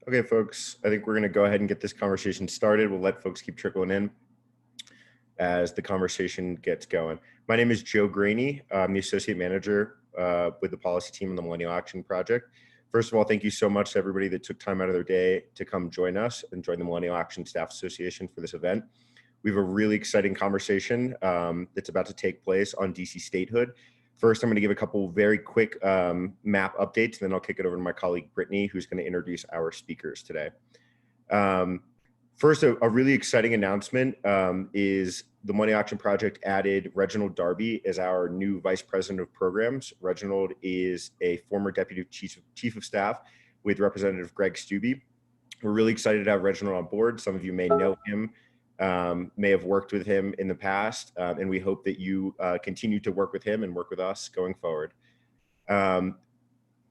Okay, folks, I think we're going to go ahead and get this conversation started. We'll let folks keep trickling in as the conversation gets going. My name is Joe Graney. I'm the Associate Manager with the policy team on the Millennial Action Project. First of all, thank you so much to everybody that took time out of their day to come join us and join the Millennial Action Staff Association for this event. We have a really exciting conversation that's about to take place on D.C. Statehood. First, I'm going to give a couple very quick map updates, and then I'll kick it over to my colleague, Brittany, who's going to introduce our speakers today. First, a really exciting announcement is the Money Action Project added Reginald Darby as our new Vice President of Programs. Reginald is a former Deputy Chief of Staff with Representative Greg Stubbe. We're really excited to have Reginald on board. Some of you may know him, may have worked with him in the past, and we hope that you continue to work with him and work with us going forward. On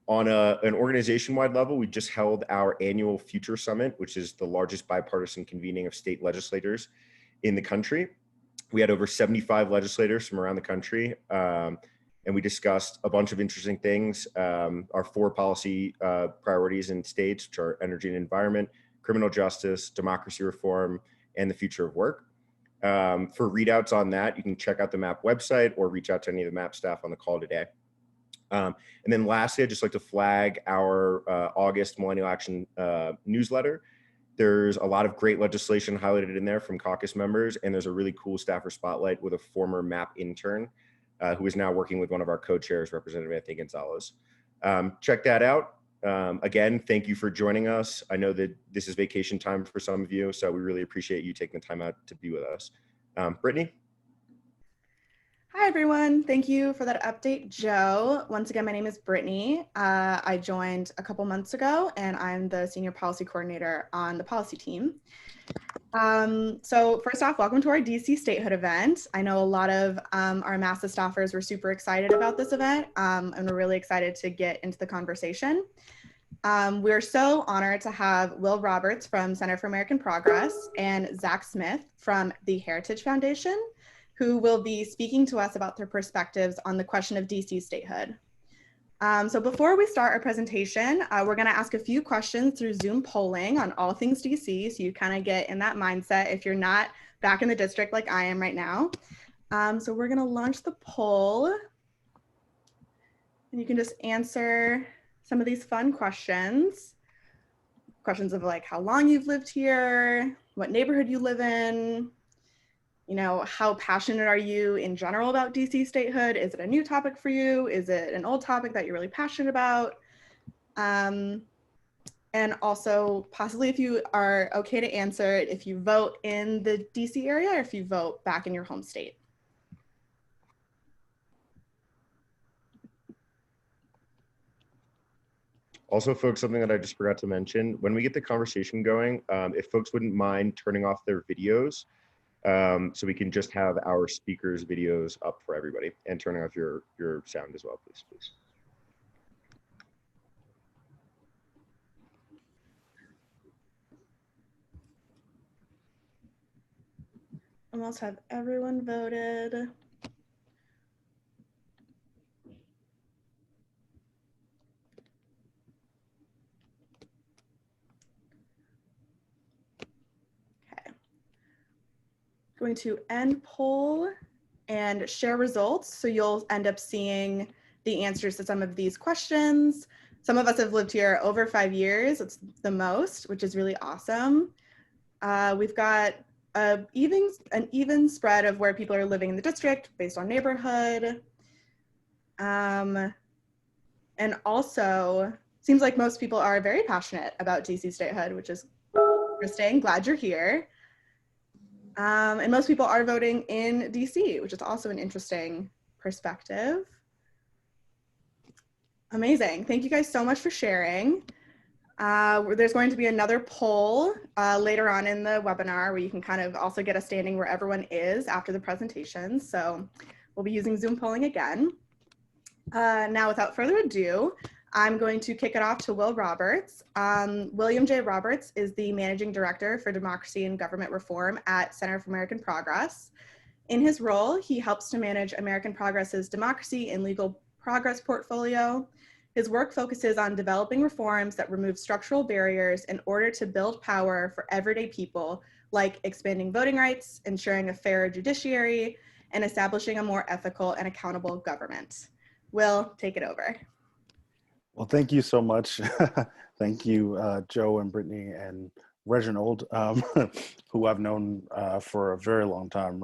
an organization-wide level, we just held our annual Future Summit, which is the largest bipartisan convening of state legislators in the country. We had over 75 legislators from around the country, and we discussed a bunch of interesting things. Our 4 policy priorities in states, which are energy and environment, criminal justice, democracy reform, and the future of work. For readouts on that, you can check out the MAP website or reach out to any of the MAP staff on the call today. And then lastly, I'd just like to flag our August Millennial Action newsletter. There's a lot of great legislation highlighted in there from caucus members, and there's a really cool staffer spotlight with a former MAP intern who is now working with one of our co-chairs, Representative Anthony Gonzalez. Check that out. Again, thank you for joining us. I know that this is vacation time for some of you, so we really appreciate you taking the time out to be with us. Brittany? Hi, everyone. Thank you for that update, Joe. Once again, my name is Brittany. I joined a couple months ago, and I'm the Senior Policy Coordinator on the policy team. So first off, welcome to our D.C. Statehood event. I know a lot of our MASA staffers were super excited about this event, and we're really excited to get into the conversation. We're so honored to have Will Roberts from Center for American Progress and Zack Smith from the Heritage Foundation, who will be speaking to us about their perspectives on the question of D.C. statehood. So before we start our presentation, we're gonna ask a few questions through Zoom polling on all things DC, so you kind of get in that mindset if you're not back in the district like I am right now. So we're gonna launch the poll, and you can just answer some of these fun questions. Questions of like how long you've lived here, what neighborhood you live in, you know, how passionate are you in general about DC statehood? Is it a new topic for you? Is it an old topic that you're really passionate about? And also possibly if you are okay to answer it, if you vote in the DC area or if you vote back in your home state. Also, folks, something that I just forgot to mention, when we get the conversation going, if folks wouldn't mind turning off their videos, so we can just have our speakers' videos up for everybody, and turning off your sound as well, please. Almost have everyone voted. Going to end poll and share results. So you'll end up seeing the answers to some of these questions. Some of us have lived here over 5 years. It's the most, which is really awesome. We've got an even spread of where people are living in the district based on neighborhood. And also, seems like most people are very passionate about DC statehood, which is interesting. Glad you're here. And most people are voting in DC, which is also an interesting perspective. Amazing. Thank you guys so much for sharing. There's going to be another poll later on in the webinar where you can kind of also get a standing where everyone is after the presentation. So we'll be using Zoom polling again. Now, without further ado, I'm going to kick it off to Will Roberts. William J. Roberts is the Managing Director for Democracy and Government Reform at Center for American Progress. In his role, he helps to manage American Progress's democracy and legal progress portfolio. His work focuses on developing reforms that remove structural barriers in order to build power for everyday people, like expanding voting rights, ensuring a fairer judiciary, and establishing a more ethical and accountable government. Will, take it over. Well, thank you so much. Thank you, Joe and Brittany and Reginald, who I've known for a very long time.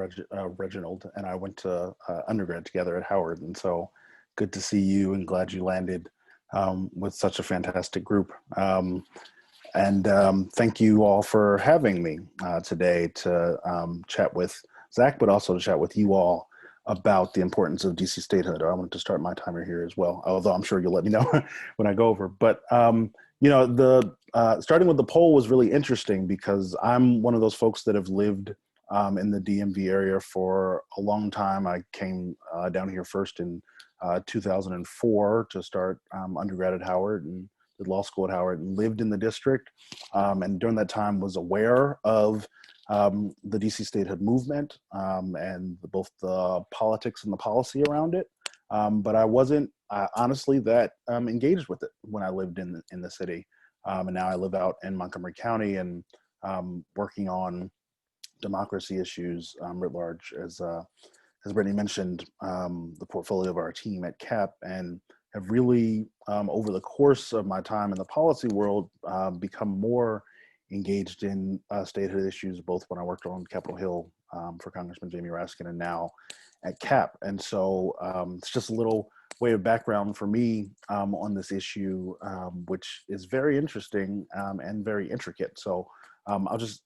Reginald and I went to undergrad together at Howard, and so good to see you and glad you landed with such a fantastic group. Thank you all for having me today to chat with Zack, but also to chat with you all about the importance of DC statehood. I wanted to start my timer here as well, although I'm sure you'll let me know when I go over. But you know, the starting with the poll was really interesting because I'm one of those folks that have lived in the DMV area for a long time. I came down here first in 2004 to start undergrad at Howard and did law school at Howard and lived in the district. And during that time was aware of the DC statehood movement and both the politics and the policy around it. But I wasn't honestly that engaged with it when I lived in the city. And now I live out in Montgomery County and working on democracy issues writ large, as Brittany mentioned, the portfolio of our team at CAP, and have really, over the course of my time in the policy world, become more engaged in statehood issues, both when I worked on Capitol Hill for Congressman Jamie Raskin and now at CAP. And so it's just a little way of background for me on this issue, which is very interesting and very intricate. So I'll just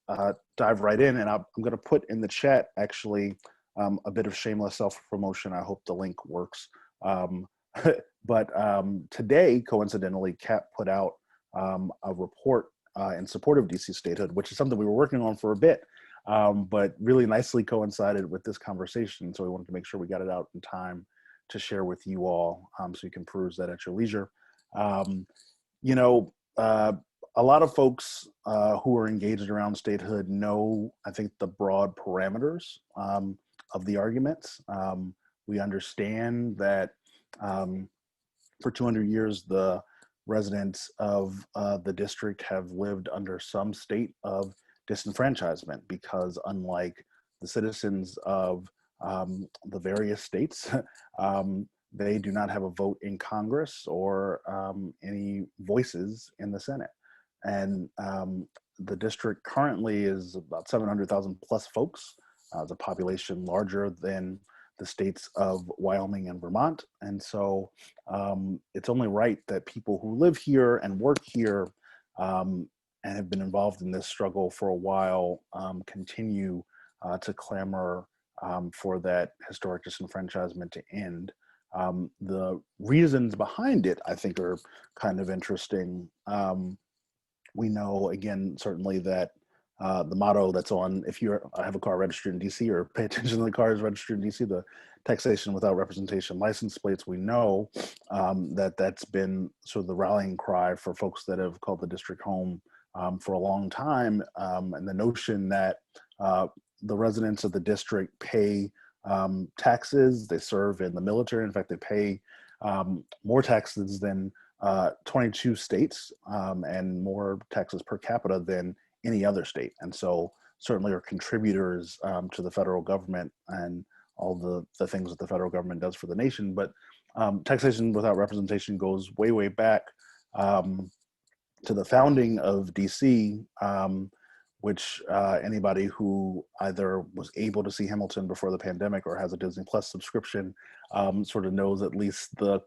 dive right in, and I'm going to put in the chat actually a bit of shameless self-promotion. I hope the link works. But today, coincidentally, CAP put out a report in support of DC statehood, which is something we were working on for a bit, but really nicely coincided with this conversation. So we wanted to make sure we got it out in time to share with you all, so you can peruse that at your leisure. You know, a lot of folks who are engaged around statehood know, I think, the broad parameters of the arguments. We understand that for 200 years, the residents of the district have lived under some state of disenfranchisement because, unlike the citizens of the various states, they do not have a vote in Congress or any voices in the Senate. And the district currently is about 700,000 plus folks. The population larger than the states of Wyoming and Vermont. And so it's only right that people who live here and work here and have been involved in this struggle for a while continue to clamor for that historic disenfranchisement to end. The reasons behind it, I think, are kind of interesting. We know, again, certainly that the motto that's on, if you have a car registered in DC or pay attention to the cars registered in DC, the taxation without representation license plates, we know that that's been sort of the rallying cry for folks that have called the district home for a long time. And the notion that the residents of the district pay taxes, they serve in the military. In fact, they pay more taxes than 22 states and more taxes per capita than any other state. And so certainly are contributors to the federal government and all the things that the federal government does for the nation. But taxation without representation goes way, way back to the founding of DC, which anybody who either was able to see Hamilton before the pandemic or has a Disney Plus subscription sort of knows at least the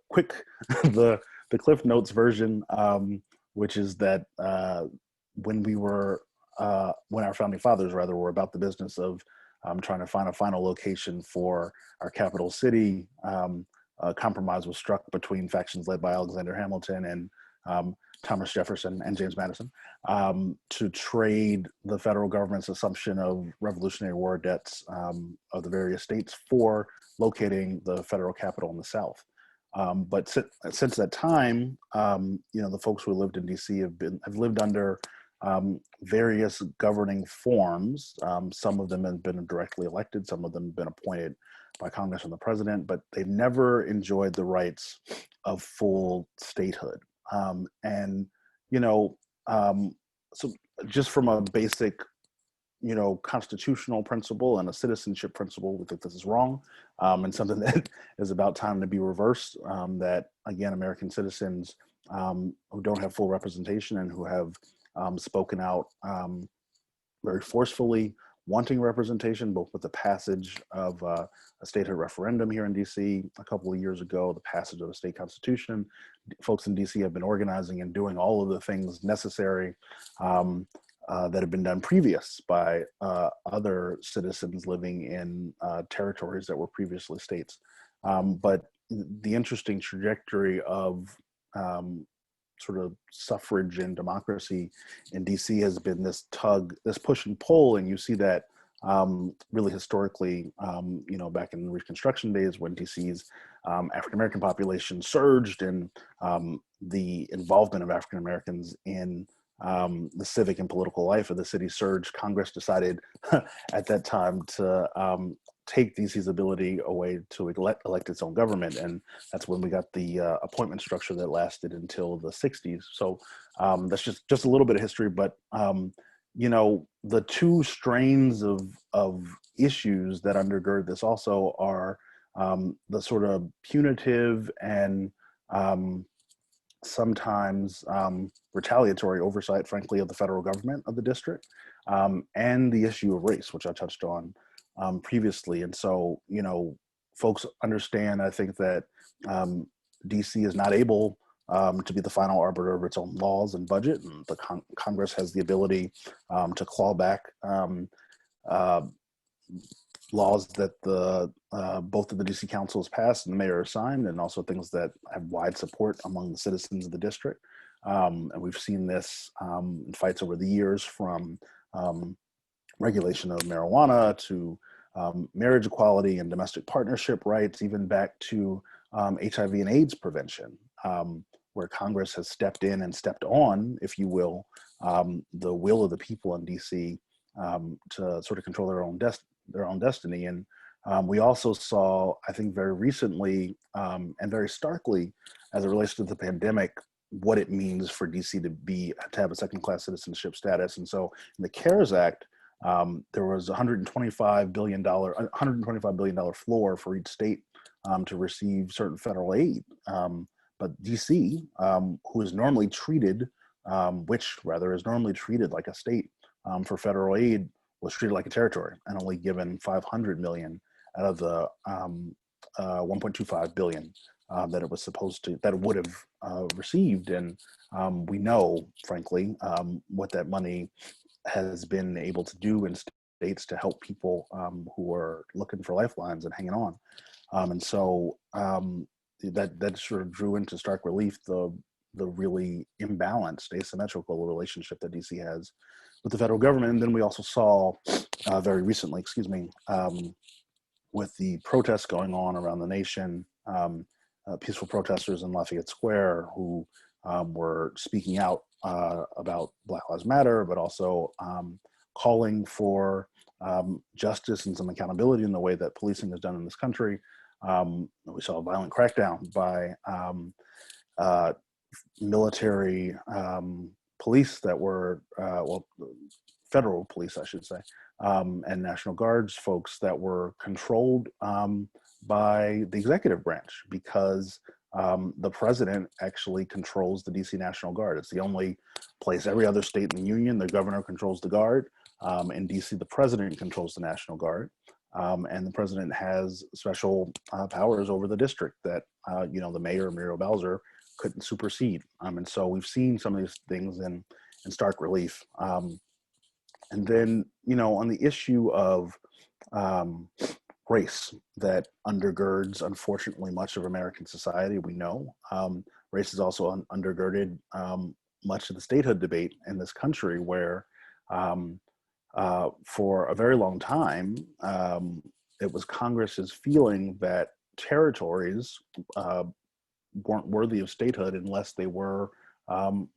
the Cliff Notes version, which is that when our founding fathers rather were about the business of trying to find a final location for our capital city, a compromise was struck between factions led by Alexander Hamilton and Thomas Jefferson and James Madison to trade the federal government's assumption of Revolutionary War debts of the various states for locating the federal capital in the South. But since that time, you know, the folks who lived in DC have lived under various governing forms. Some of them have been directly elected, some of them have been appointed by Congress and the president, but they've never enjoyed the rights full statehood. And, you know, so just from a basic, you know, constitutional principle and a citizenship principle, we think this is wrong, and something that is about time to be reversed. That again, American citizens who don't have full representation and who have spoken out very forcefully wanting representation, both with the passage of a statehood referendum here in DC a couple of years ago, the passage of a state constitution. Folks in DC have been organizing and doing all of the things necessary that have been done previous by other citizens living in territories that were previously states. But the interesting trajectory of sort of suffrage and democracy in DC has been this push and pull, and you see that really historically, you know, back in Reconstruction days when DC's African American population surged, and the involvement of African Americans in the civic and political life of the city surged. Congress decided at that time to take DC's ability away to elect its own government, and that's when we got the appointment structure that lasted until the 60s. So that's just a little bit of history, but you know, the two strains of issues that undergird this also are the sort of punitive and sometimes retaliatory oversight, frankly, of the federal government of the district, and the issue of race, which I touched on previously. And so, you know, folks understand, I think, that DC is not able to be the final arbiter of its own laws and budget, and the Congress has the ability to claw back laws that both of the DC councils passed and the mayor signed, and also things that have wide support among the citizens of the district. And we've seen this in fights over the years, from regulation of marijuana to marriage equality and domestic partnership rights, even back to HIV and AIDS prevention, where Congress has stepped in and stepped on, if you will, the will of the people in DC to sort of control their own destiny. And we also saw, I think, very recently and very starkly, as it relates to the pandemic, what it means for DC to have a second-class citizenship status. And so, in the CARES Act, there was $125 billion floor for each state to receive certain federal aid. But DC, who is normally treated, is normally treated like a state for federal aid, was treated like a territory and only given $500 million out of the $1.25 billion that it would have received. And we know, frankly, what that money has been able to do in states to help people who are looking for lifelines and hanging on. And so that sort of drew into stark relief the really imbalanced, asymmetrical relationship that DC has with the federal government. And then we also saw very recently, with the protests going on around the nation, peaceful protesters in Lafayette Square who were speaking out about Black Lives Matter, but also calling for justice and some accountability in the way that policing is done in this country. We saw a violent crackdown by military police that were, federal police, I should say, and National Guards folks that were controlled by the executive branch, because the president actually controls the DC National Guard. It's the only place, every other state in the union, the governor controls the Guard. In DC, the president controls the National Guard. And the president has special powers over the district that, the mayor, Muriel Bowser, couldn't supersede. And so we've seen some of these things in stark relief. And then, on the issue of race that undergirds, unfortunately, much of American society, we know race is also undergirded much of the statehood debate in this country, where for a very long time, it was Congress's feeling that territories weren't worthy of statehood unless they were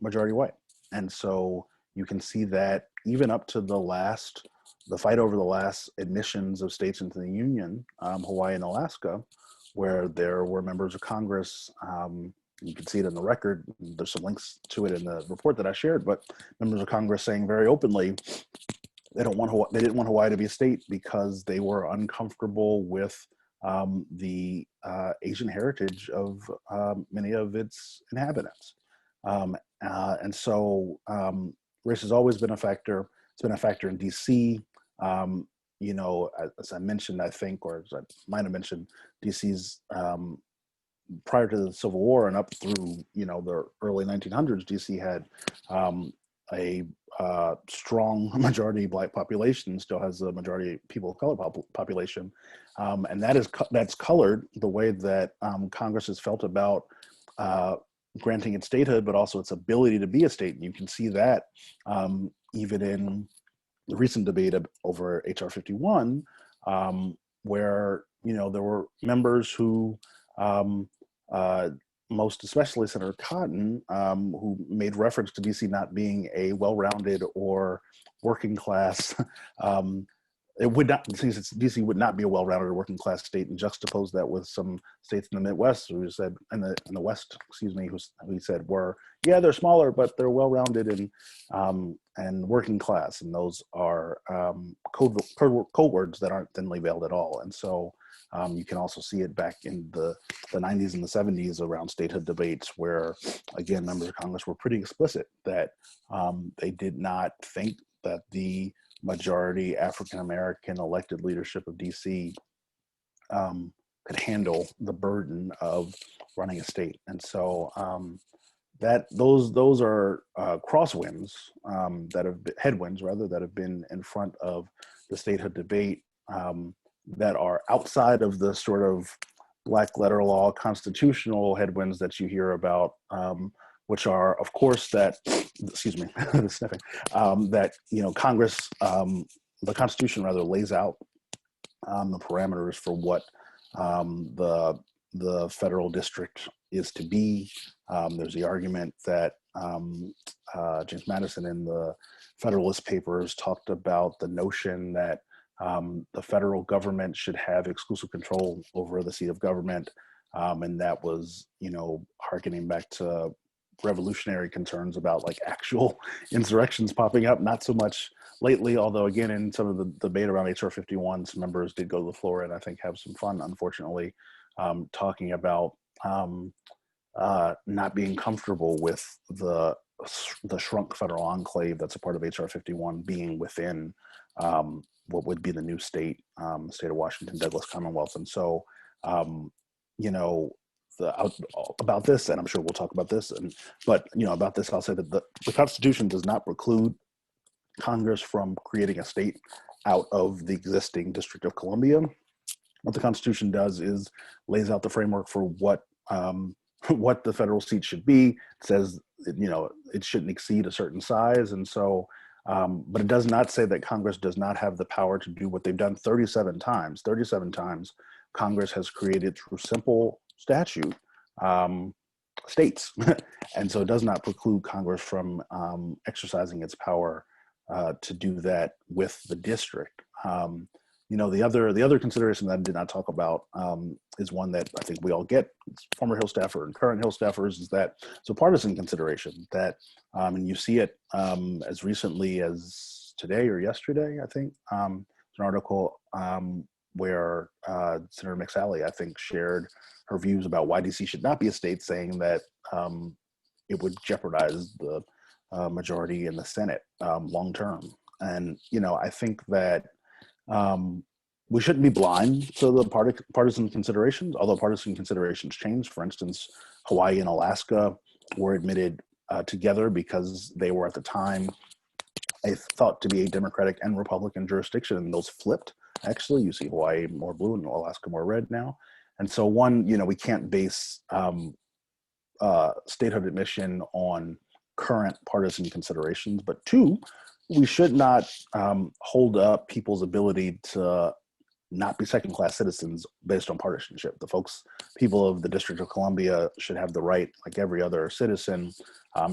majority white. And so you can see that even up to the fight over the last admissions of states into the Union, Hawaii and Alaska, where there were members of Congress. You can see it in the record. There's some links to it in the report that I shared, but members of Congress saying very openly they didn't want Hawaii to be a state because they were uncomfortable with the Asian heritage of many of its inhabitants. And so race has always been a factor. It's been a factor in D.C. You know, as I mentioned, I think, or as I might have mentioned, D.C.'s prior to the Civil War and up through, you know, the early 1900s, D.C. had a strong majority Black population, still has a majority people of color population, and that's colored the way that Congress has felt about granting its statehood, but also its ability to be a state. And you can see that even in the recent debate over HR 51, where, you know, there were members who most especially Senator Cotton, who made reference to DC not being a well-rounded or working class. It would not, DC would not be a well-rounded or working class state, and juxtapose that with some states in the Midwest who said, in the West, excuse me, who he said were, yeah, they're smaller, but they're well-rounded and working class, and those are code words that aren't thinly veiled at all. And so you can also see it back in the 90s and the 70s around statehood debates where, again, members of Congress were pretty explicit that they did not think that the majority African-American elected leadership of DC could handle the burden of running a state. And so those are crosswinds that have been, headwinds rather, that have been in front of the statehood debate that are outside of the sort of black letter law constitutional headwinds that you hear about, which are, of course, that, excuse me, sniffing, that, you know, Congress, the Constitution rather lays out the parameters for what the federal district is to be. There's the argument that James Madison in the Federalist Papers talked about the notion that the federal government should have exclusive control over the seat of government. And that was, you know, hearkening back to revolutionary concerns about like actual insurrections popping up, not so much lately, although again, in some of the debate around HR 51, some members did go to the floor and I think have some fun, unfortunately, talking about not being comfortable with the shrunk federal enclave that's a part of HR 51 being within what would be the new state, state of Washington, Douglas Commonwealth. And so, you know, about this, and I'm sure we'll talk about this, but, you know, about this, I'll say that the Constitution does not preclude Congress from creating a state out of the existing District of Columbia. What the Constitution does is lays out the framework for what the federal seat should be. It says, you know, it shouldn't exceed a certain size. And so, but it does not say that Congress does not have the power to do what they've done 37 times. 37 times Congress has created through simple statute states. And so it does not preclude Congress from exercising its power to do that with the district. You know, the other consideration that I did not talk about is one that I think we all get, former Hill staffer and current Hill staffers, is that so partisan consideration that, and you see it as recently as today or yesterday, I think, an article where Senator McSally, I think, shared her views about why DC should not be a state, saying that it would jeopardize the majority in the Senate long term. And, you know, I think that we shouldn't be blind to the partisan considerations, although partisan considerations change. For instance, Hawaii and Alaska were admitted together because they were at the time thought to be a Democratic and Republican jurisdiction, and those flipped. Actually, you see Hawaii more blue and Alaska more red now. And so one, you know, we can't base statehood admission on current partisan considerations, but two, we should not hold up people's ability to not be second-class citizens based on partisanship. People of the District of Columbia should have the right, like every other citizen,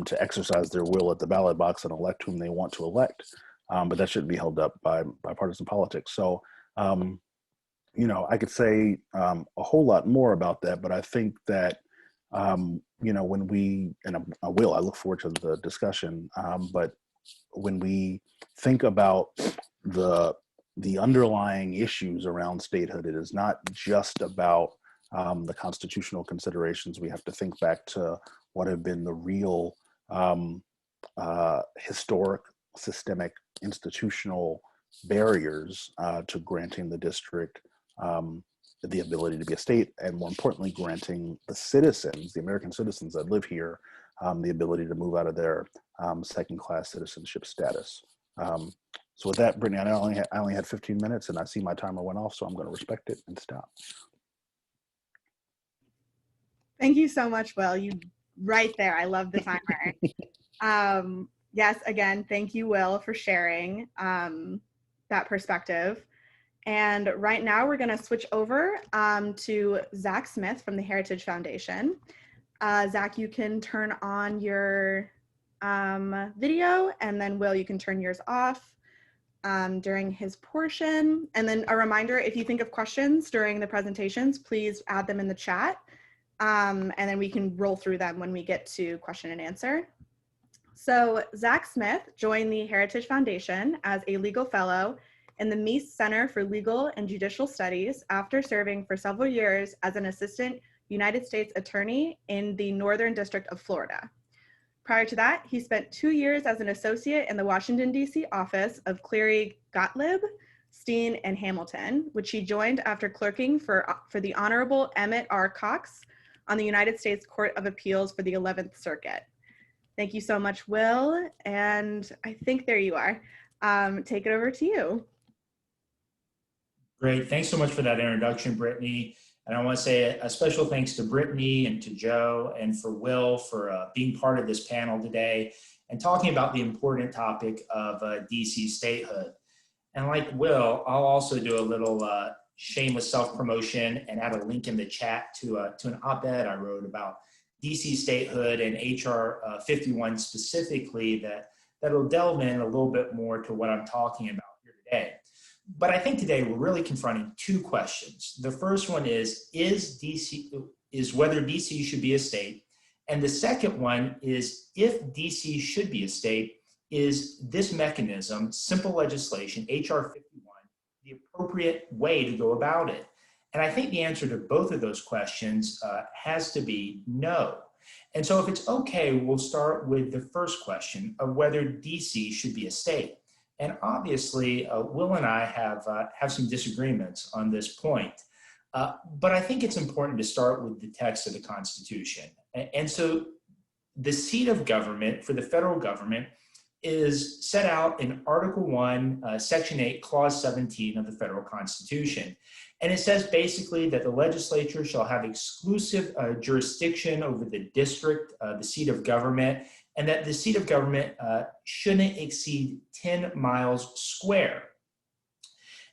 to exercise their will at the ballot box and elect whom they want to elect. But that shouldn't be held up by partisan politics. So I could say a whole lot more about that, but I think that, when we, and I look forward to the discussion, but when we think about the underlying issues around statehood, it is not just about the constitutional considerations. We have to think back to what have been the real historic, systemic, institutional barriers to granting the district the ability to be a state, and more importantly, granting the citizens, the American citizens that live here, the ability to move out of their second-class citizenship status. So with that, Brittany, I only had 15 minutes, and I see my timer went off, so I'm going to respect it and stop. Thank you so much, Will. You right there. I love the timer. Yes, again, thank you, Will, for sharing that perspective. And right now we're going to switch over to Zack Smith from the Heritage Foundation. Zack, you can turn on your video, and then Will, you can turn yours off during his portion. And then a reminder, if you think of questions during the presentations, please add them in the chat. And then we can roll through them when we get to question and answer. So Zack Smith joined the Heritage Foundation as a legal fellow in the Meese Center for Legal and Judicial Studies after serving for several years as an assistant United States attorney in the Northern District of Florida. Prior to that, he spent 2 years as an associate in the Washington, D.C. office of Cleary Gottlieb, Steen, and Hamilton, which he joined after clerking for the Honorable Emmett R. Cox on the United States Court of Appeals for the 11th Circuit. Thank you so much, Will. And I think there you are. Take it over to you. Great. Thanks so much for that introduction, Brittany. And I want to say a special thanks to Brittany and to Joe and for Will for being part of this panel today and talking about the important topic of D.C. statehood. And like Will, I'll also do a little shameless self-promotion and add a link in the chat to an op-ed I wrote about D.C. statehood and H.R. 51 specifically that'll delve in a little bit more to what I'm talking about here today. But I think today we're really confronting two questions. The first one is whether DC should be a state? And the second one is, if DC should be a state, is this mechanism, simple legislation, HR 51, the appropriate way to go about it? And I think the answer to both of those questions has to be no. And so if it's okay, we'll start with the first question of whether DC should be a state. And obviously, Will and I have some disagreements on this point. But I think it's important to start with the text of the Constitution. And so the seat of government for the federal government is set out in Article 1, Section 8, Clause 17 of the federal Constitution. And it says basically that the legislature shall have exclusive jurisdiction over the district, the seat of government, and that the seat of government shouldn't exceed 10 miles square.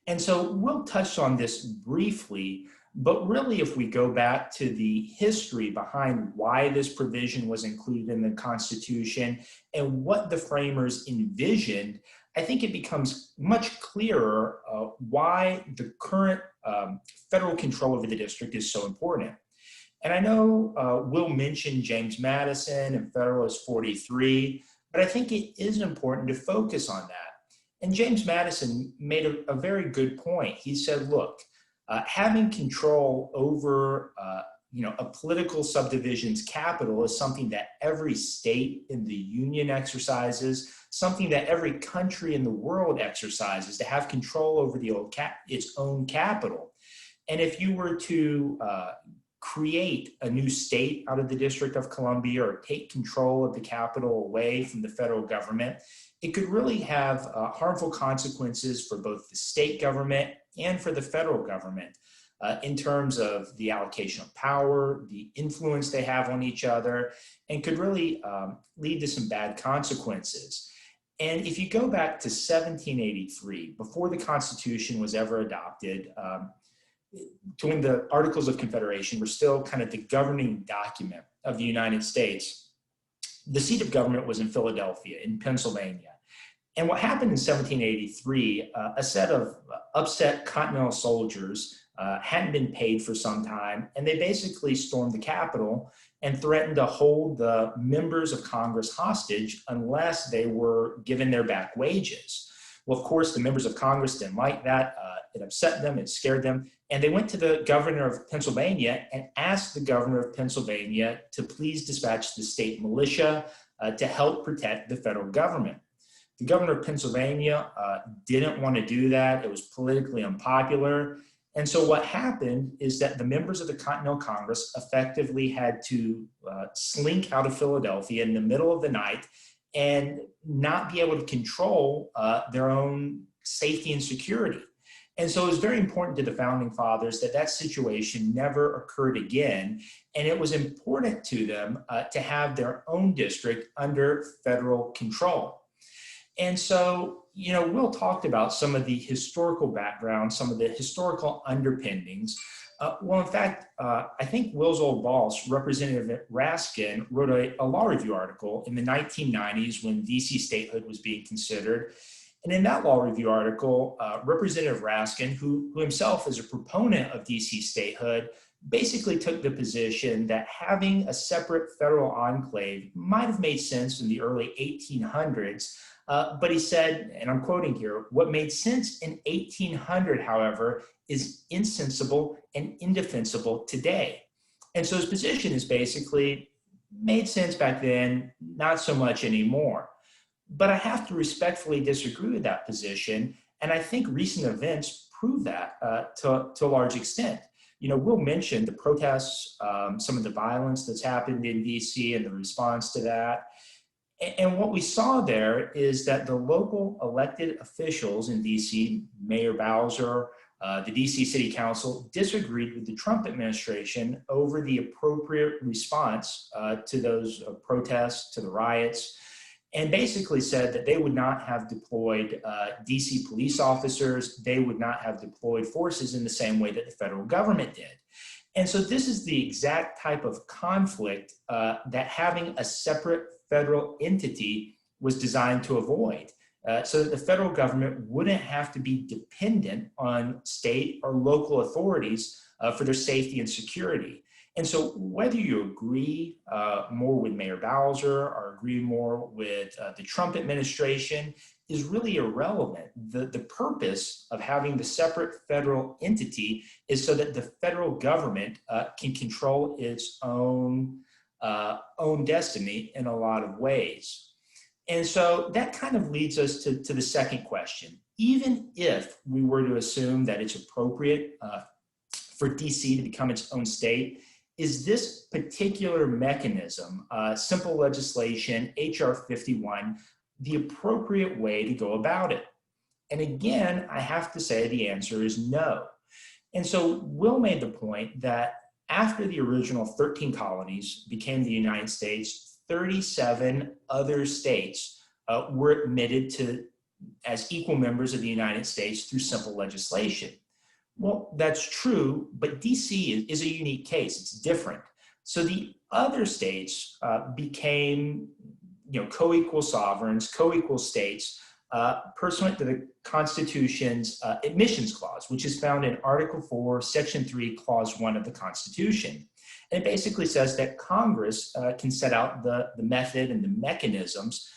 And so Will touched on this briefly, but really if we go back to the history behind why this provision was included in the Constitution and what the framers envisioned, I think it becomes much clearer why the current federal control over the district is so important. And I know Will mentioned James Madison and Federalist 43, but I think it is important to focus on that. And James Madison made a very good point. He said, look, having control over a political subdivision's capital is something that every state in the Union exercises, something that every country in the world exercises, to have control over its own capital. And if you were to create a new state out of the District of Columbia or take control of the capital away from the federal government, it could really have harmful consequences for both the state government and for the federal government in terms of the allocation of power, the influence they have on each other, and could really lead to some bad consequences. And if you go back to 1783, before the Constitution was ever adopted, when the Articles of Confederation were still kind of the governing document of the United States, the seat of government was in Philadelphia, in Pennsylvania. And what happened in 1783, a set of upset Continental soldiers hadn't been paid for some time, and they basically stormed the Capitol and threatened to hold the members of Congress hostage unless they were given their back wages. Well, of course, the members of Congress didn't like that. It upset them, it scared them, and they went to the governor of Pennsylvania and asked the governor of Pennsylvania to please dispatch the state militia to help protect the federal government. The governor of Pennsylvania didn't want to do that. It was politically unpopular. And so what happened is that the members of the Continental Congress effectively had to slink out of Philadelphia in the middle of the night and not be able to control their own safety and security. And so it was very important to the Founding Fathers that that situation never occurred again. And it was important to them to have their own district under federal control. And so, you know, Will talked about some of the historical background, some of the historical underpinnings. Well, in fact, I think Will's old boss, Representative Raskin, wrote a law review article in the 1990s when D.C. statehood was being considered. And in that law review article, Representative Raskin, who himself is a proponent of D.C. statehood, basically took the position that having a separate federal enclave might have made sense in the early 1800s. But he said, and I'm quoting here, what made sense in 1800, however, is insensible and indefensible today. And so his position is basically made sense back then, not so much anymore. But I have to respectfully disagree with that position. And I think recent events prove that to a large extent. You know, Will mentioned the protests, some of the violence that's happened in DC and the response to that. And what we saw there is that the local elected officials in DC, Mayor Bowser, the DC City Council, disagreed with the Trump administration over the appropriate response to those protests, to the riots, and basically said that they would not have deployed DC police officers, they would not have deployed forces in the same way that the federal government did. And so this is the exact type of conflict that having a separate federal entity was designed to avoid, so that the federal government wouldn't have to be dependent on state or local authorities for their safety and security. And so whether you agree more with Mayor Bowser or agree more with the Trump administration is really irrelevant. The purpose of having the separate federal entity is so that the federal government can control its own destiny in a lot of ways. And so that kind of leads us to the second question. Even if we were to assume that it's appropriate for DC to become its own state, is this particular mechanism, simple legislation, HR 51, the appropriate way to go about it? And again, I have to say the answer is no. And so Will made the point that after the original 13 colonies became the United States, 37 other states were admitted to as equal members of the United States through simple legislation. Well, that's true, but DC is a unique case. It's different. So the other states became, co-equal sovereigns, co-equal states, pursuant to the Constitution's admissions clause, which is found in Article 4, Section 3, Clause 1 of the Constitution. And it basically says that Congress can set out the method and the mechanisms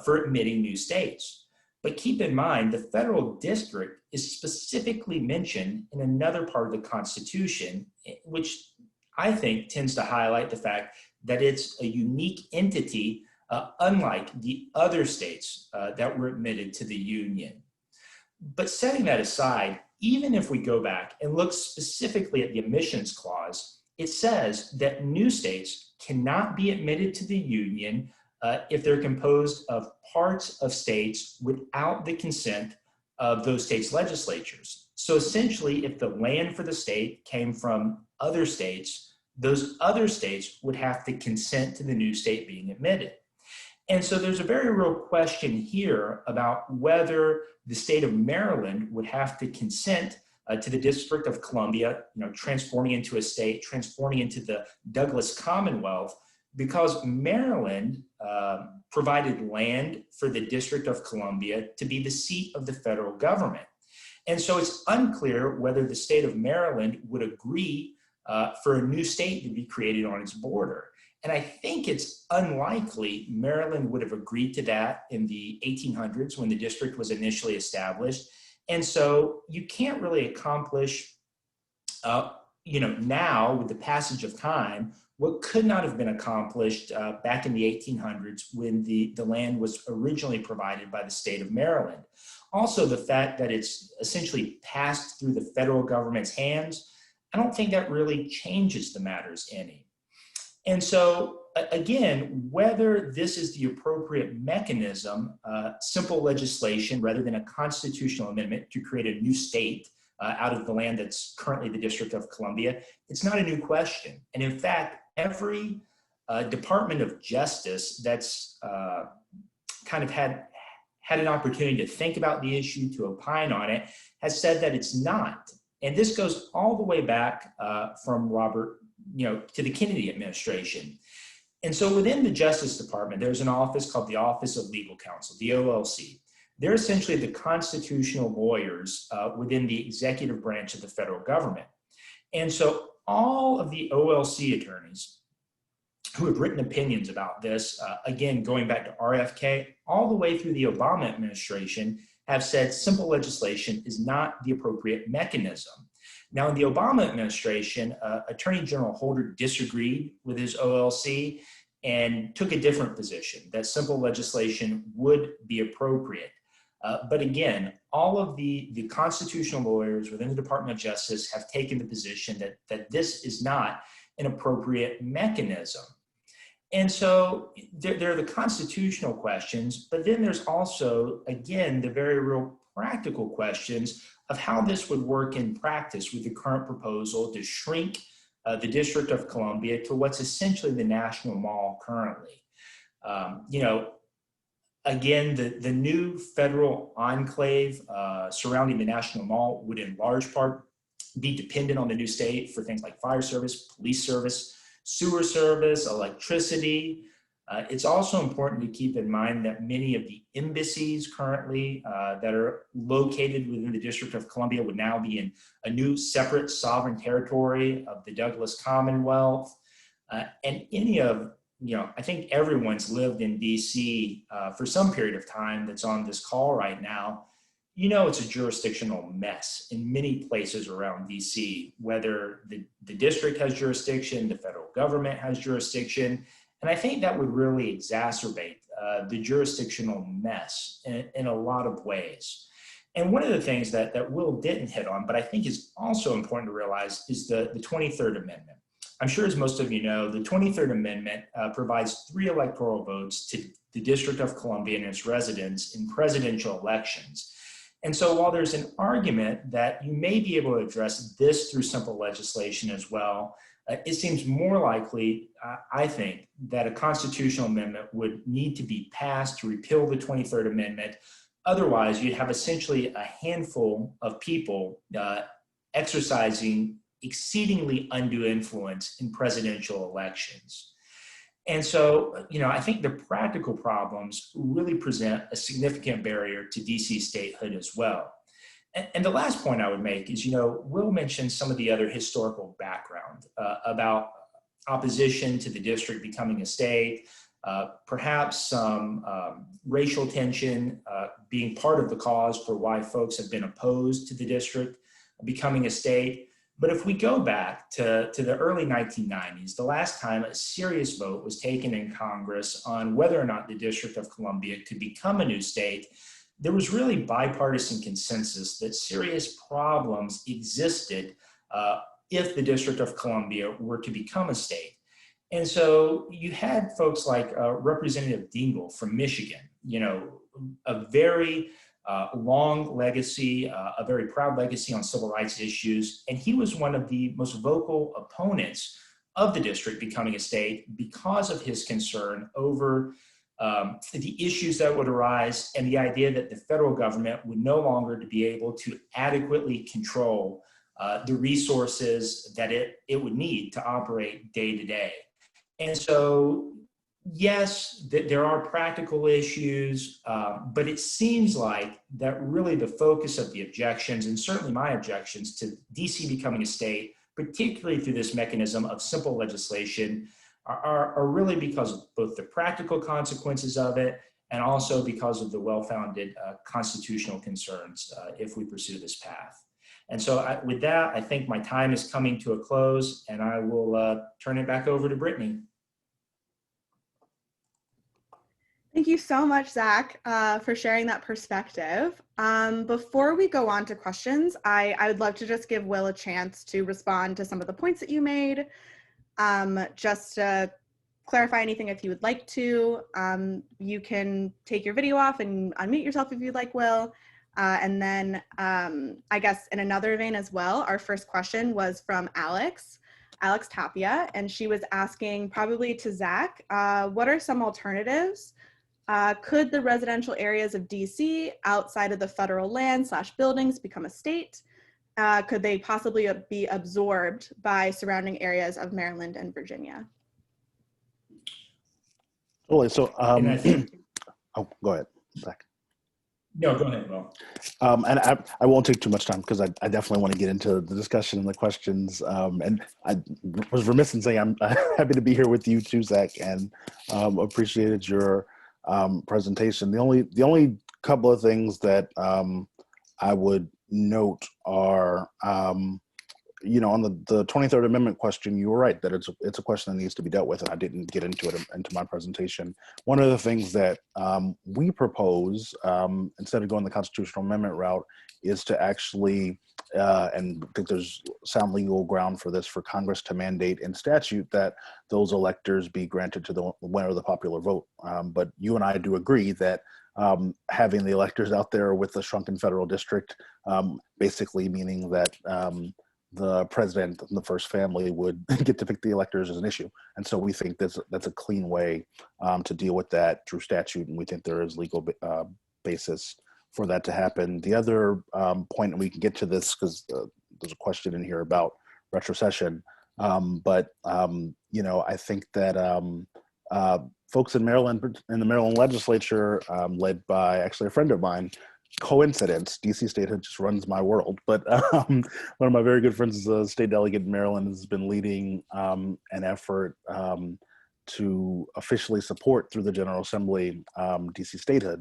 for admitting new states. But keep in mind, the federal district is specifically mentioned in another part of the Constitution, which I think tends to highlight the fact that it's a unique entity, unlike the other states that were admitted to the Union. But setting that aside, even if we go back and look specifically at the admissions clause, it says that new states cannot be admitted to the Union if they're composed of parts of states without the consent of those states' legislatures. So essentially, if the land for the state came from other states, those other states would have to consent to the new state being admitted. And so there's a very real question here about whether the state of Maryland would have to consent to the District of Columbia, transforming into a state, transforming into the Douglas Commonwealth, because Maryland provided land for the District of Columbia to be the seat of the federal government. And so it's unclear whether the state of Maryland would agree for a new state to be created on its border. And I think it's unlikely Maryland would have agreed to that in the 1800s when the district was initially established. And so you can't really accomplish, now with the passage of time, what could not have been accomplished back in the 1800s when the land was originally provided by the state of Maryland. Also, the fact that it's essentially passed through the federal government's hands, I don't think that really changes the matters any. And so, again, whether this is the appropriate mechanism, simple legislation rather than a constitutional amendment to create a new state out of the land that's currently the District of Columbia, it's not a new question. And in fact, every Department of Justice that's kind of had an opportunity to think about the issue, to opine on it, has said that it's not. And this goes all the way back from Robert, to the Kennedy administration. And so within the Justice Department, there's an office called the Office of Legal Counsel, the OLC. They're essentially the constitutional lawyers within the executive branch of the federal government. And so all of the OLC attorneys who have written opinions about this, again, going back to RFK, all the way through the Obama administration, have said simple legislation is not the appropriate mechanism. Now, in the Obama administration, Attorney General Holder disagreed with his OLC and took a different position, that simple legislation would be appropriate. But again, all of the constitutional lawyers within the Department of Justice have taken the position that this is not an appropriate mechanism. And so there are the constitutional questions, but then there's also, again, the very real practical questions of how this would work in practice with the current proposal to shrink the District of Columbia to what's essentially the National Mall currently. Again, the new federal enclave surrounding the National Mall would in large part be dependent on the new state for things like fire service, police service, sewer service, electricity. It's also important to keep in mind that many of the embassies currently that are located within the District of Columbia would now be in a new separate sovereign territory of the Douglas Commonwealth. And any of, I think everyone's lived in D.C. For some period of time that's on this call right now. It's a jurisdictional mess in many places around D.C., whether the district has jurisdiction, the federal government has jurisdiction. And I think that would really exacerbate the jurisdictional mess in a lot of ways. And one of the things that Will didn't hit on, but I think is also important to realize, is the 23rd Amendment. I'm sure, as most of you know, the 23rd Amendment provides 3 electoral votes to the District of Columbia and its residents in presidential elections. And so while there's an argument that you may be able to address this through simple legislation as well, it seems more likely, I think, that a constitutional amendment would need to be passed to repeal the 23rd Amendment. Otherwise, you'd have essentially a handful of people exercising exceedingly undue influence in presidential elections. And so, I think the practical problems really present a significant barrier to D.C. statehood as well. And the last point I would make is, Will mentioned some of the other historical background about opposition to the district becoming a state, perhaps some racial tension being part of the cause for why folks have been opposed to the district becoming a state. But if we go back to the early 1990s, the last time a serious vote was taken in Congress on whether or not the District of Columbia could become a new state, there was really bipartisan consensus that serious problems existed if the District of Columbia were to become a state. And so you had folks like Representative Dingell from Michigan, a very long legacy, a very proud legacy on civil rights issues. And he was one of the most vocal opponents of the district becoming a state because of his concern over the issues that would arise and the idea that the federal government would no longer be able to adequately control the resources that it would need to operate day to day. And so yes, there are practical issues, but it seems like that really the focus of the objections, and certainly my objections to DC becoming a state, particularly through this mechanism of simple legislation, are really because of both the practical consequences of it and also because of the well-founded constitutional concerns if we pursue this path. And so with that, I think my time is coming to a close, and I will turn it back over to Brittany. Thank you so much, Zach, for sharing that perspective. Before we go on to questions, I would love to just give Will a chance to respond to some of the points that you made. Just to clarify anything if you would like to. You can take your video off and unmute yourself if you'd like, Will. And then I guess in another vein as well, our first question was from Alex Tapia, and she was asking probably to Zach, what are some alternatives? Could the residential areas of DC outside of the federal land / buildings become a state? Could they possibly be absorbed by surrounding areas of Maryland and Virginia? Totally. So, And I think, oh, go ahead, Zach. No, go ahead, Will. And I won't take too much time because I definitely want to get into the discussion and the questions. And I was remiss in saying I'm happy to be here with you too, Zach, and appreciated your presentation. The only couple of things that I would note are, you know, on the 23rd Amendment question, you were right that it's a question that needs to be dealt with, and I didn't get into it into my presentation. One of the things that we propose, instead of going the constitutional amendment route, is to actually, and I think there's sound legal ground for this, for Congress to mandate in statute that those electors be granted to the winner of the popular vote. But you and I do agree that having the electors out there with the shrunken federal district, basically meaning that the president and the first family would get to pick the electors as an issue. And so we think that's a clean way to deal with that through statute, and we think there is legal basis for that to happen. The other point, and we can get to this because there's a question in here about retrocession, but you know, I think that folks in Maryland, in the Maryland legislature, led by actually a friend of mine, coincidence, D.C. Statehood just runs my world, but one of my very good friends is a state delegate in Maryland, has been leading an effort to officially support through the General Assembly D.C. Statehood,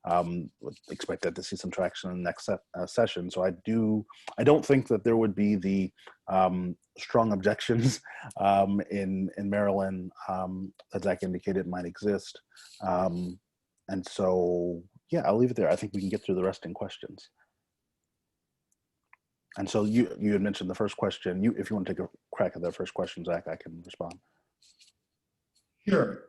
and would expect that to see some traction in the next session. So I don't think that there would be the strong objections in Maryland that Zach indicated might exist. And so, yeah, I'll leave it there. I think we can get through the rest in questions. And so you had mentioned the first question. If you want to take a crack at that first question, Zach, I can respond. Sure.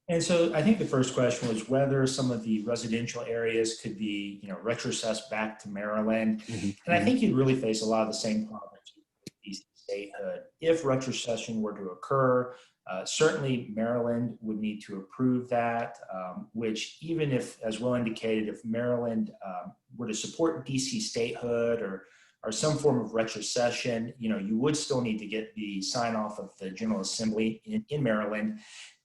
And so I think the first question was whether some of the residential areas could be, you know, retrocessed back to Maryland. Mm-hmm. And I think you'd really face a lot of the same problems with D.C. Statehood. If retrocession were to occur, certainly Maryland would need to approve that, which even if, as Will indicated, if Maryland were to support D.C. Statehood or some form of retrocession, you know, you would still need to get the sign off of the General Assembly in Maryland.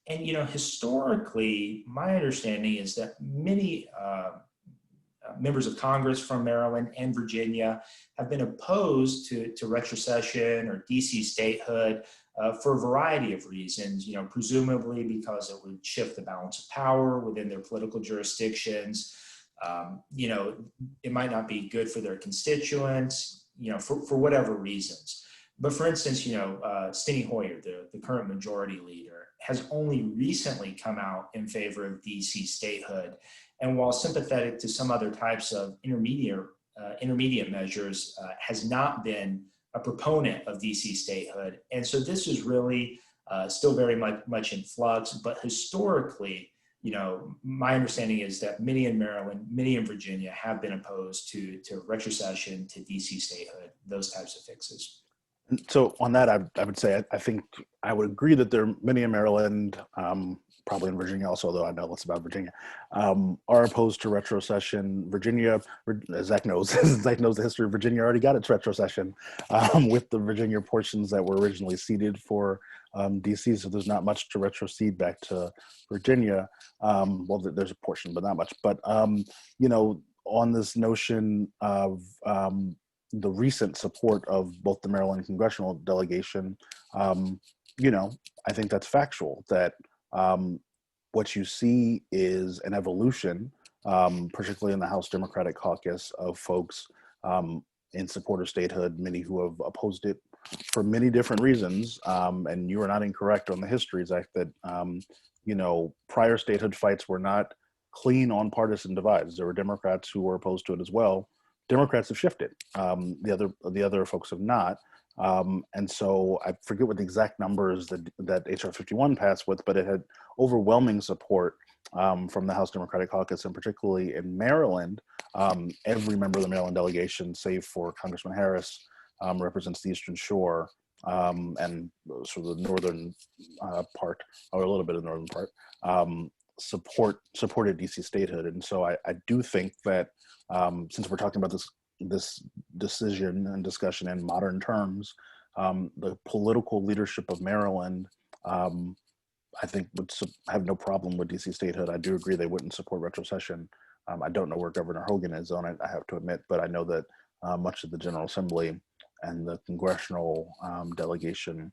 And, you know, historically, my understanding is that many members of Congress from Maryland and Virginia have been opposed to retrocession or D.C. statehood for a variety of reasons, you know, presumably because it would shift the balance of power within their political jurisdictions. You know, it might not be good for their constituents, you know, for whatever reasons. But for instance, you know, Steny Hoyer, the current majority leader, has only recently come out in favor of D.C. statehood. And while sympathetic to some other types of intermediate measures, has not been a proponent of D.C. statehood. And so this is really still very much in flux. But historically, you know, my understanding is that many in Maryland, many in Virginia have been opposed to retrocession, to D.C. statehood, those types of fixes. So on that, I would say I think I would agree that there are many in Maryland, probably in Virginia also, although I know less about Virginia, are opposed to retrocession. Virginia, as Zach knows, Zach knows the history of Virginia, already got its retrocession with the Virginia portions that were originally ceded for DC. So there's not much to retrocede back to Virginia. Well, there's a portion, but not much. But, you know, on this notion of the recent support of both the Maryland congressional delegation, you know, I think that's factual, that what you see is an evolution, particularly in the House Democratic caucus, of folks in support of statehood, many who have opposed it for many different reasons. And you are not incorrect on the history, Zach, that, you know, prior statehood fights were not clean on partisan divides. There were Democrats who were opposed to it as well. Democrats have shifted. The other folks have not. And so I forget what the exact numbers that HR 51 passed with, but it had overwhelming support from the House Democratic Caucus, and particularly in Maryland. Every member of the Maryland delegation, save for Congressman Harris, represents the Eastern Shore and sort of the northern part, or a little bit of the northern part, supported DC statehood. And so I do think that since we're talking about this decision and discussion in modern terms, the political leadership of Maryland, I think, would have no problem with DC statehood. I do agree they wouldn't support retrocession. I don't know where Governor Hogan is on it, I have to admit, but I know that much of the General Assembly and the congressional delegation,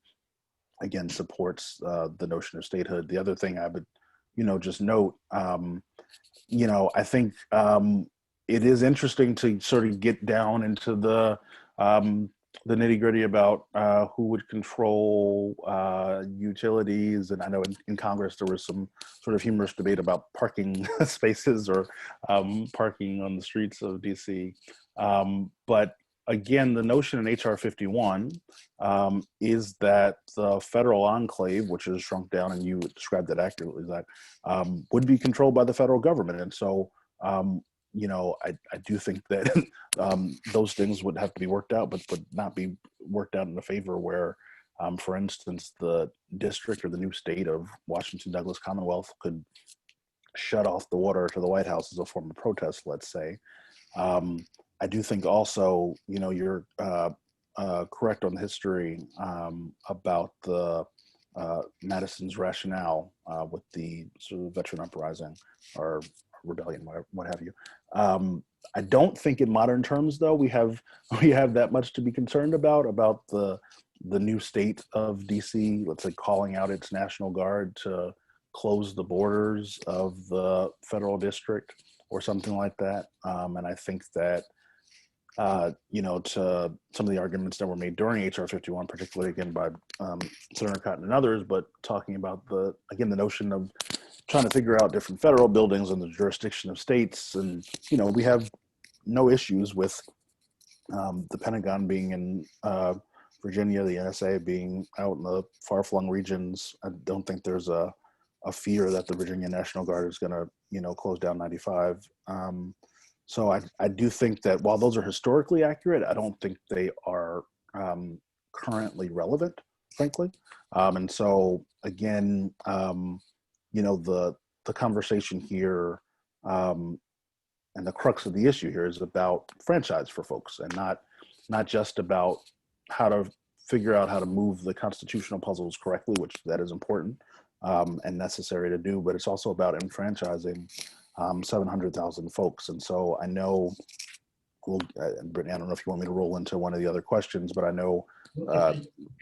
again, supports the notion of statehood. The other thing I would, you know, just note, you know, I think it is interesting to sort of get down into the nitty gritty about who would control utilities. And I know in Congress there was some sort of humorous debate about parking spaces or parking on the streets of DC. But again, the notion in HR 51 is that the federal enclave, which is shrunk down, and you described that accurately, Zach, would be controlled by the federal government. And so, you know, I do think that those things would have to be worked out, but would not be worked out in a favor where, for instance, the district or the new state of Washington Douglas Commonwealth could shut off the water to the White House as a form of protest, let's say. I do think also, you know, you're correct on the history about the Madison's rationale with the sort of veteran uprising or rebellion, what have you. I don't think in modern terms, though, we have that much to be concerned about the new state of DC, let's say, calling out its National Guard to close the borders of the federal district or something like that. And I think that, you know, to some of the arguments that were made during HR 51, particularly again by Senator Cotton and others, but talking about the notion of trying to figure out different federal buildings and the jurisdiction of states. And, you know, we have no issues with the Pentagon being in Virginia, the NSA being out in the far-flung regions. I don't think there's a fear that the Virginia National Guard is going to, you know, close down 95. So I do think that while those are historically accurate, I don't think they are currently relevant, frankly. And so again, you know, the conversation here and the crux of the issue here is about franchise for folks, and not just about how to figure out how to move the constitutional puzzles correctly, which that is important and necessary to do, but it's also about enfranchising 700,000 folks. And so I know, Brittany, I don't know if you want me to roll into one of the other questions, but I know,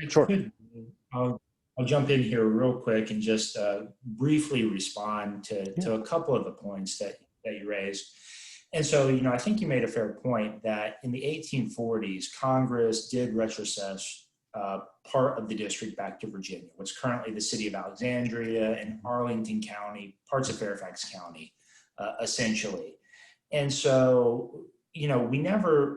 sure. I'll jump in here real quick and just briefly respond to a couple of the points that you raised. And so, you know, I think you made a fair point that in the 1840s, Congress did retrocess part of the district back to Virginia, what's currently the city of Alexandria and Arlington County, parts of Fairfax County, essentially. And so, you know,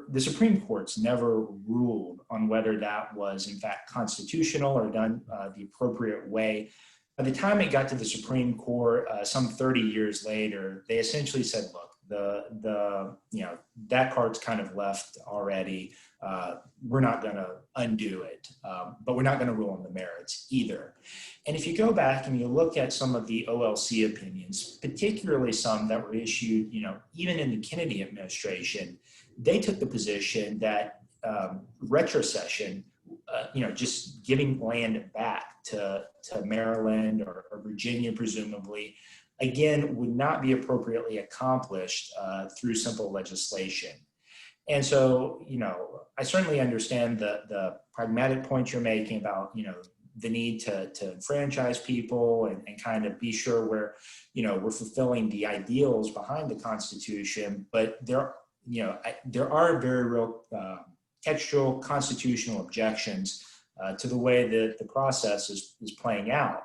the Supreme Court's never ruled on whether that was in fact constitutional or done the appropriate way. By the time it got to the Supreme Court, some 30 years later, they essentially said, look, that card's kind of left already. We're not going to undo it, but we're not going to rule on the merits either. And if you go back and you look at some of the OLC opinions, particularly some that were issued, even in the Kennedy administration, they took the position that retrocession, just giving land back to Maryland or Virginia, presumably, again, would not be appropriately accomplished through simple legislation. And so, I certainly understand the pragmatic point you're making about, the need to enfranchise people and kind of be sure we're fulfilling the ideals behind the Constitution. But there are very real textual constitutional objections to the way that the process is playing out.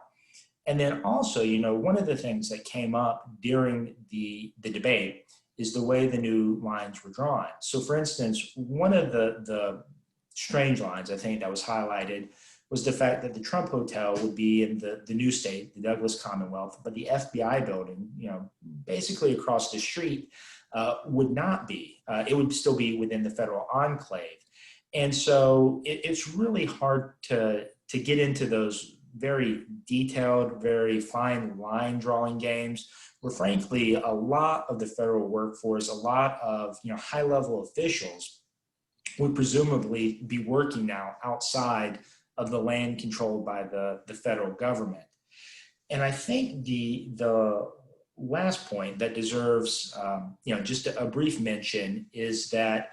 And then also, one of the things that came up during the debate is the way the new lines were drawn. So for instance, one of the strange lines I think that was highlighted was the fact that the Trump Hotel would be in the new state, the Douglas Commonwealth, but the FBI building, basically across the street, would not be. It would still be within the federal enclave. And so it's really hard to get into those very detailed, very fine line drawing games where frankly, a lot of the federal workforce, a lot of high level officials would presumably be working now outside of the land controlled by the federal government. And I think the last point that deserves just a brief mention is that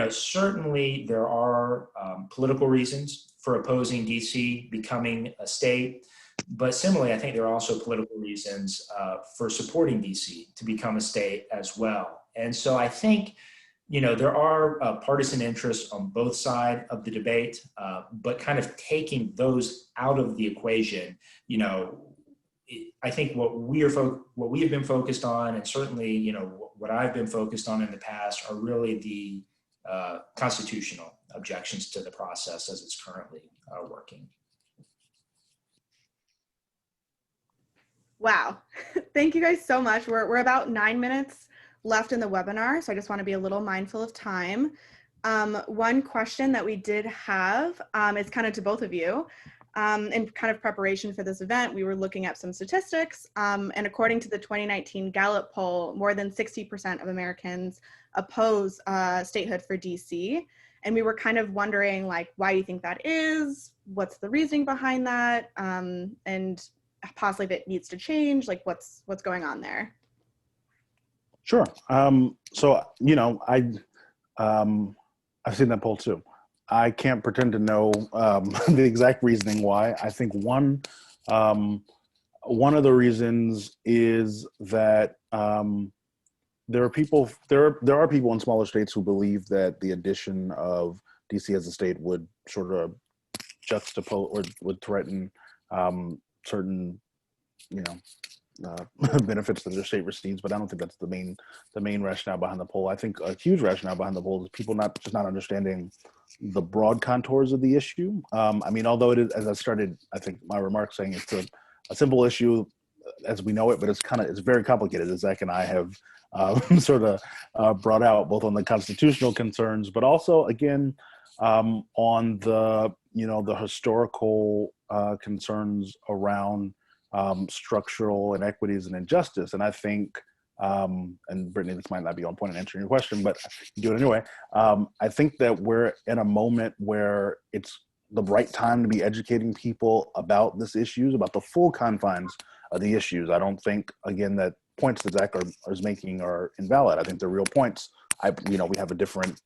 certainly there are political reasons for opposing DC becoming a state, but similarly, I think there are also political reasons for supporting DC to become a state as well. And so I think there are partisan interests on both sides of the debate, but kind of taking those out of the equation, I think what we have been focused on, and certainly what I've been focused on in the past, are really the constitutional objections to the process as it's currently working. Wow, thank you guys so much. We're about 9 minutes left in the webinar, so I just want to be a little mindful of time. One question that we did have is kind of to both of you. In kind of preparation for this event, we were looking at some statistics, and according to the 2019 Gallup poll, more than 60% of Americans oppose statehood for DC. And we were kind of wondering, why you think that is, what's the reasoning behind that, and possibly if it needs to change, what's going on there? Sure. So, I've seen that poll too. I can't pretend to know the exact reasoning why. I think one of the reasons is that there are people in smaller states who believe that the addition of DC as a state would sort of juxtapose or would threaten certain benefits that their state receives, but I don't think that's the main rationale behind the poll. I think a huge rationale behind the poll is people not understanding the broad contours of the issue. Although it is, as I started, I think my remarks saying it's a simple issue as we know it, but it's very complicated, as Zach and I have sort of brought out, both on the constitutional concerns, but also again on the historical concerns around structural inequities and injustice. And I think, and Brittany, this might not be on point in answering your question, but do it anyway. I think that we're in a moment where it's the right time to be educating people about this issues, about the full confines of the issues. I don't think, again, that points that Zach is making are invalid. I think they're real points. We have a different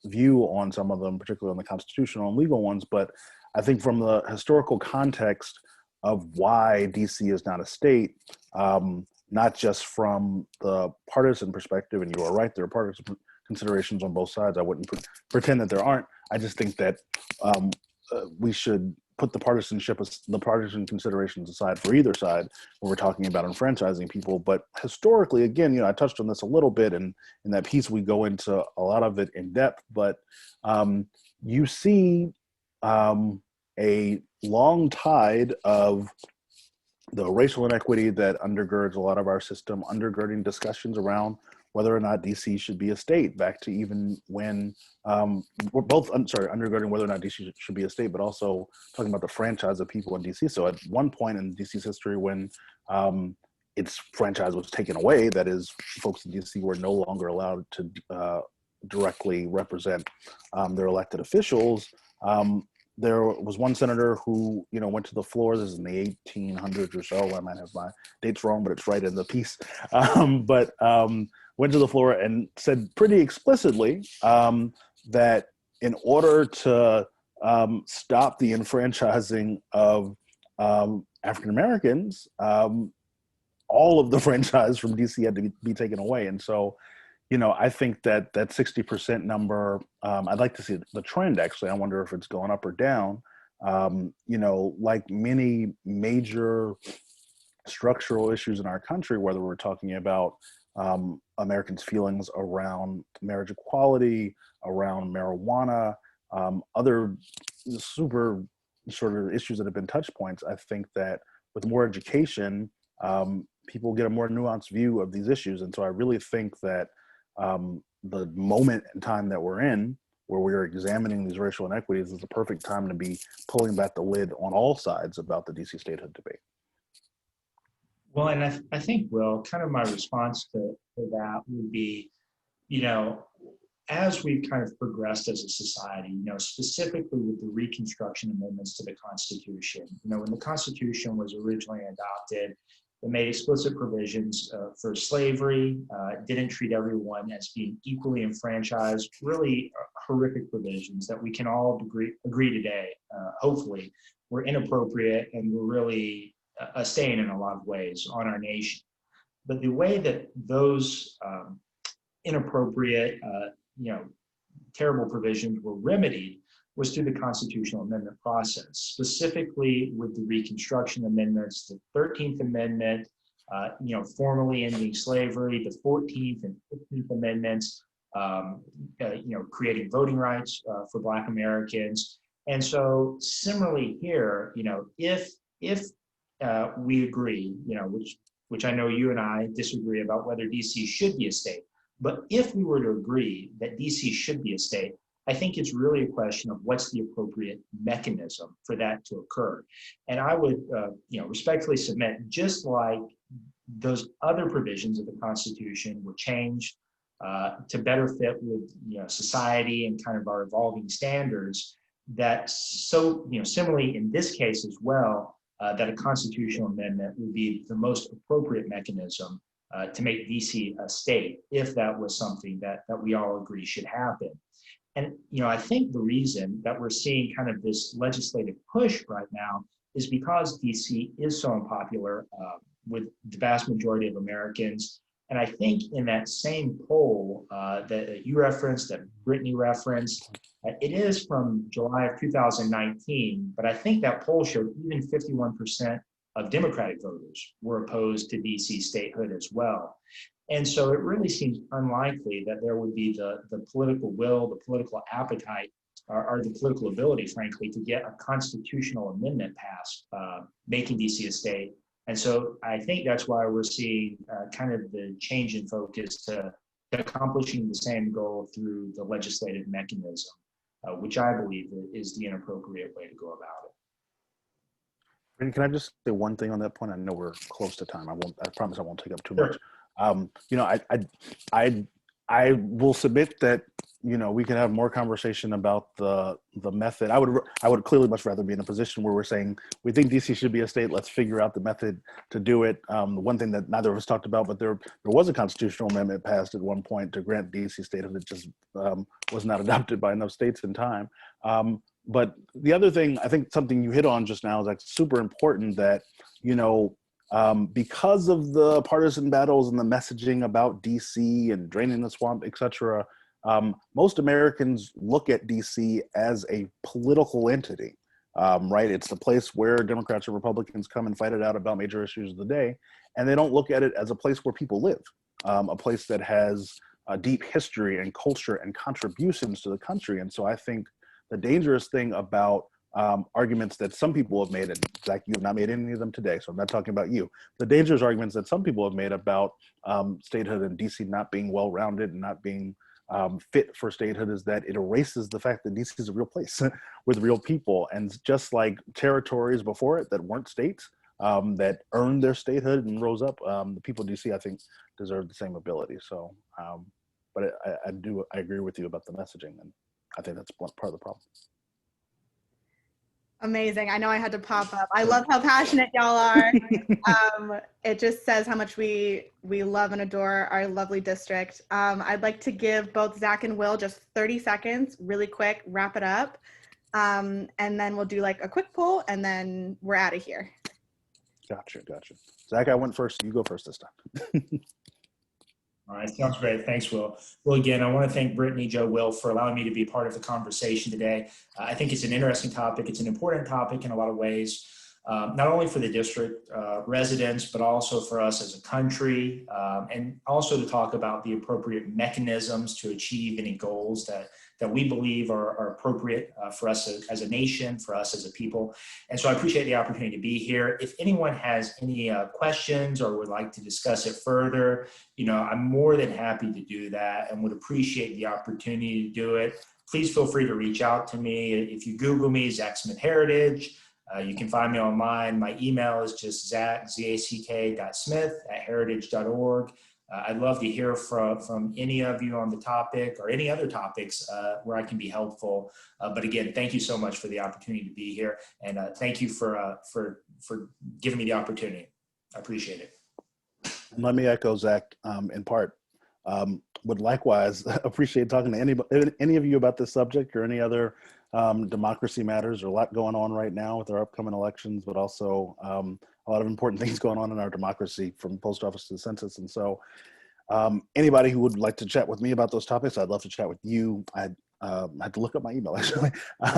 view on some of them, particularly on the constitutional and legal ones, but I think from the historical context of why DC is not a state, not just from the partisan perspective, and you are right, there are partisan considerations on both sides. I wouldn't pretend that there aren't. I just think that we should put the partisan considerations aside for either side when we're talking about enfranchising people. But historically, again, I touched on this a little bit, and in that piece we go into a lot of it in depth, but you see a long tide of the racial inequity that undergirds a lot of our system, undergirding discussions around whether or not DC should be a state, back to even when we're both, undergirding whether or not DC should be a state, but also talking about the franchise of people in DC. So at one point in DC's history, when its franchise was taken away, that is, folks in DC were no longer allowed to directly represent their elected officials. There was one senator who, went to the floor. This is in the 1800s or so. I might have my dates wrong, but it's right in the piece. Went to the floor and said pretty explicitly that in order to stop the enfranchising of African Americans, all of the franchise from DC had to be taken away. And so, I think that 60% number, I'd like to see the trend, actually. I wonder if it's going up or down. Like many major structural issues in our country, whether we're talking about Americans' feelings around marriage equality, around marijuana, other super sort of issues that have been touch points, I think that with more education, people get a more nuanced view of these issues. And so I really think that the moment in time that we're in, where we're examining these racial inequities, is the perfect time to be pulling back the lid on all sides about the DC statehood debate. Well, and I think, Will, kind of my response to that would be, as we've kind of progressed as a society, specifically with the Reconstruction amendments to the Constitution, when the Constitution was originally adopted, it made explicit provisions for slavery, didn't treat everyone as being equally enfranchised, really horrific provisions that we can all agree today, hopefully, were inappropriate and were really a stain in a lot of ways on our nation. But the way that those inappropriate, terrible provisions were remedied was through the constitutional amendment process, specifically with the Reconstruction amendments, the 13th Amendment, formally ending slavery, the 14th and 15th Amendments, creating voting rights for Black Americans. And so similarly here, if we agree, which I know you and I disagree about whether DC should be a state, but if we were to agree that DC should be a state, I think it's really a question of what's the appropriate mechanism for that to occur. And I would, respectfully submit, just like those other provisions of the Constitution were changed to better fit with, society and kind of our evolving standards, that similarly in this case as well, that a constitutional amendment would be the most appropriate mechanism to make DC a state, if that was something that we all agree should happen. And, I think the reason that we're seeing kind of this legislative push right now is because DC is so unpopular with the vast majority of Americans. And I think in that same poll that you referenced, that Brittany referenced, it is from July of 2019, but I think that poll showed even 51% of Democratic voters were opposed to DC statehood as well. And so it really seems unlikely that there would be the political will, the political appetite, or the political ability, frankly, to get a constitutional amendment passed, making DC a state. And so I think that's why we're seeing kind of the change in focus to accomplishing the same goal through the legislative mechanism, which I believe is the inappropriate way to go about it. And can I just say one thing on that point? I know we're close to time. I promise I won't take up too much. I will submit that, we can have more conversation about the method. I would clearly much rather be in a position where we're saying we think DC should be a state. Let's figure out the method to do it. The one thing that neither of us talked about, but there was a constitutional amendment passed at one point to grant DC statehood that just was not adopted by enough states in time. But the other thing, I think something you hit on just now is like super important, that, because of the partisan battles and the messaging about DC and draining the swamp, et cetera, most Americans look at DC as a political entity, right? It's the place where Democrats or Republicans come and fight it out about major issues of the day. And they don't look at it as a place where people live, a place that has a deep history and culture and contributions to the country. And so I think the dangerous thing about arguments that some people have made, and Zach, you have not made any of them today, so I'm not talking about you. The dangerous arguments that some people have made about statehood and DC not being well-rounded and not being fit for statehood is that it erases the fact that DC is a real place with real people. And just like territories before it that weren't states, that earned their statehood and rose up, the people of DC, I think, deserve the same ability. So, but I agree with you about the messaging, and I think that's part of the problem. Amazing. I know I had to pop up. I love how passionate y'all are. It just says how much we love and adore our lovely district. I'd like to give both Zach and Will just 30 seconds, really quick, wrap it up. And then we'll do like a quick poll and then we're out of here. Gotcha. Zach, I went first. You go first this time. All right, sounds great. Thanks, Will. Well, again, I want to thank Brittany, Joe, Will for allowing me to be part of the conversation today. I think it's an interesting topic. It's an important topic in a lot of ways, not only for the district residents, but also for us as a country, and also to talk about the appropriate mechanisms to achieve any goals that we believe are appropriate for us as a nation, for us as a people. And so I appreciate the opportunity to be here. If anyone has any questions or would like to discuss it further, I'm more than happy to do that and would appreciate the opportunity to do it. Please feel free to reach out to me. If you Google me, Zack Smith Heritage, you can find me online. My email is just zack.smith@heritage.org. I'd love to hear from any of you on the topic or any other topics where I can be helpful. But again, thank you so much for the opportunity to be here, and thank you for giving me the opportunity. I appreciate it. Let me echo Zach in part. Would likewise appreciate talking to any of you about this subject or any other democracy matters. There's a lot going on right now with our upcoming elections, but also a lot of important things going on in our democracy, from post office to the census. And so anybody who would like to chat with me about those topics, I'd love to chat with you. I had to look up my email, actually.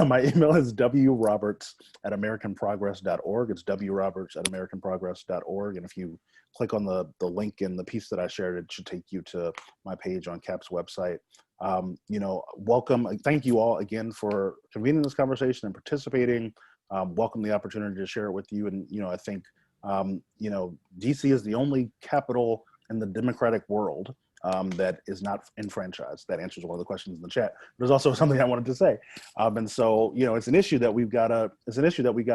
My email is wroberts@americanprogress.org. It's wroberts@americanprogress.org. And if you click on the link in the piece that I shared, it should take you to my page on CAP's website. Welcome. Thank you all again for convening this conversation and participating. Welcome the opportunity to share it with you. And, I think, DC is the only capital in the democratic world that is not enfranchised. That answers one of the questions in the chat. There's also something I wanted to say. And so, it's an issue that we've got to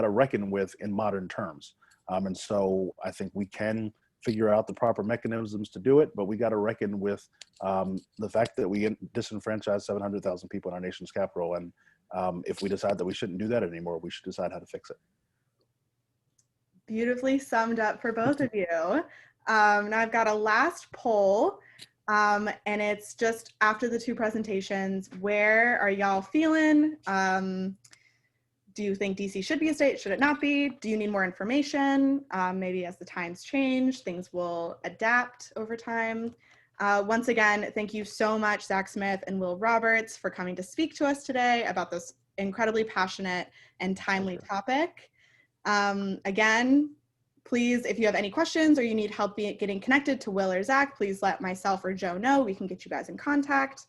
reckon with in modern terms. And so I think we can figure out the proper mechanisms to do it, but we got to reckon with the fact that we disenfranchise 700,000 people in our nation's capital. And if we decide that we shouldn't do that anymore, we should decide how to fix it. Beautifully summed up for both of you. Now I've got a last poll, and it's just after the two presentations. Where are y'all feeling? Do you think DC should be a state? Should it not be? Do you need more information? Maybe as the times change, things will adapt over time. Once again, thank you so much, Zack Smith and Will Roberts, for coming to speak to us today about this incredibly passionate and timely topic. Again, please, if you have any questions or you need help getting connected to Will or Zack, please let myself or Joe know. We can get you guys in contact.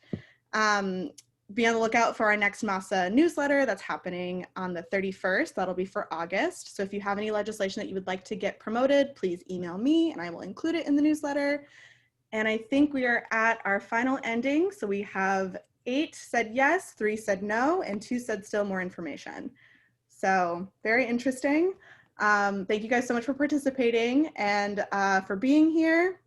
Be on the lookout for our next MASA newsletter that's happening on the 31st. That'll be for August. So if you have any legislation that you would like to get promoted, please email me and I will include it in the newsletter. And I think we are at our final ending. So we have 8 said yes, 3 said no, and 2 said still more information. So very interesting. Thank you guys so much for participating and for being here.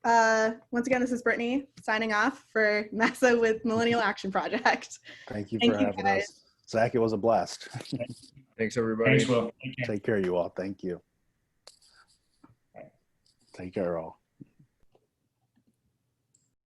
Once again, this is Brittany signing off for MASA with Millennial Action Project. Thank you for having us. Zach, it was a blast. Thanks, everybody. Thanks, Will. Take care, you all. Thank you. Take care, all.